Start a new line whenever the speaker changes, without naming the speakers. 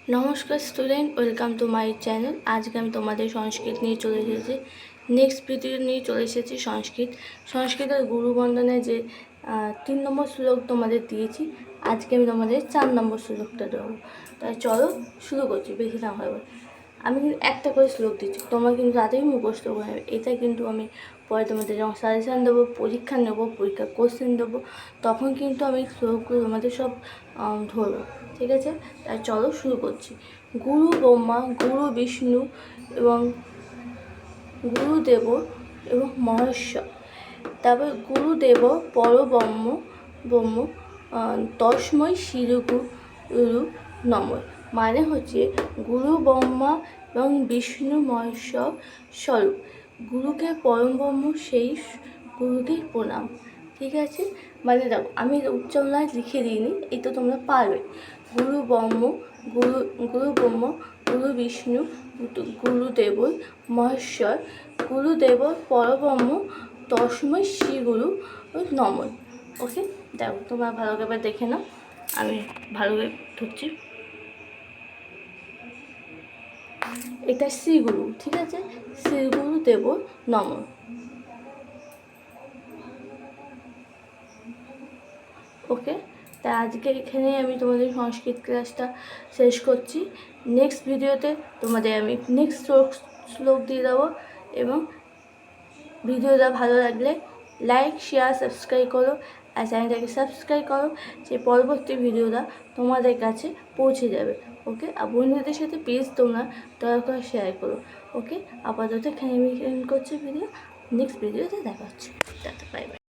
নমস্কার student, welcome to my channel. আজকে আমি তোমাদের সংস্কৃত নিয়ে চলে এসেছি। নেক্সট ভিডিও নিয়ে চলে এসেছি সংস্কৃতের গুরুবন্দনায় যে 3 নম্বর শ্লোক তোমাদের দিয়েছি। আজকে আমি তোমাদের 4 নম্বর শ্লোকটা দেবো। তাই চলো শুরু করছি, বেশি না হয়। আমি কিন্তু একটা করে শ্লোক দিচ্ছি, তোমরা কিন্তু তাতেই মুখস্থ করে নেবে। এটা কিন্তু আমি পরে তোমাদের যখন সাজেশান দেবো, পরীক্ষা নেবো, পরীক্ষার কোশ্চেন দেবো, তখন কিন্তু আমি শ্লোকগুলো তোমাদের সব ধরবো, ঠিক আছে? তাই চলো শুরু করছি। গুরু ব্রহ্মা, গুরু বিষ্ণু এবং গুরুদেব এবং মহেশ্বর। তারপর গুরুদেব পরব্রহ্ম ব্রহ্ম তস্মৈ শ্রী গুরু নমঃ। মানে হচ্ছে গুরু ব্রহ্মা এবং বিষ্ণু মহেশ্বর স্বরূপ, গুরুকে পরম ব্রহ্ম, সেই গুরুকে প্রণাম। ঠিক আছে, মানে দেখো আমি উচ্চারণায় লিখে দিইনি, এই তো তোমরা পারবে। গুরু ব্রহ্ম, গুরু ব্রহ্ম, গুরু বিষ্ণু, গুরুদেব মহেশ্বর, গুরুদেব পরব্রহ্ম তস্মৈ শ্রী গুরু নমঃ। ওকে, দেখো তোমরা ভালো করে দেখে নাও, আমি ভালো করে ধরছি। এটা শ্রী গুরু, ঠিক আছে? শ্রী গুরুদেব নমঃ। ওকে, তা আজকে এখানে আমি তোমাদের সংস্কৃত ক্লাসটা শেষ করছি। নেক্সট ভিডিওতে তোমাদের আমি নেক্সট শ্লোক দিয়ে দেবো। এবং ভিডিওটা ভালো লাগলে লাইক, শেয়ার, সাবস্ক্রাইব করো, আর চ্যানেলটাকে সাবস্ক্রাইব করো, যে পরবর্তী ভিডিওটা তোমাদের কাছে পৌঁছে যাবে। ওকে, আর বন্ধুদের সাথে প্লিজ তোমরা দয়া করে শেয়ার করো। ওকে, আপাতত এখানে আমি করছি ভিডিও। নেক্সট ভিডিওতে দেখা হচ্ছে। Bye bye.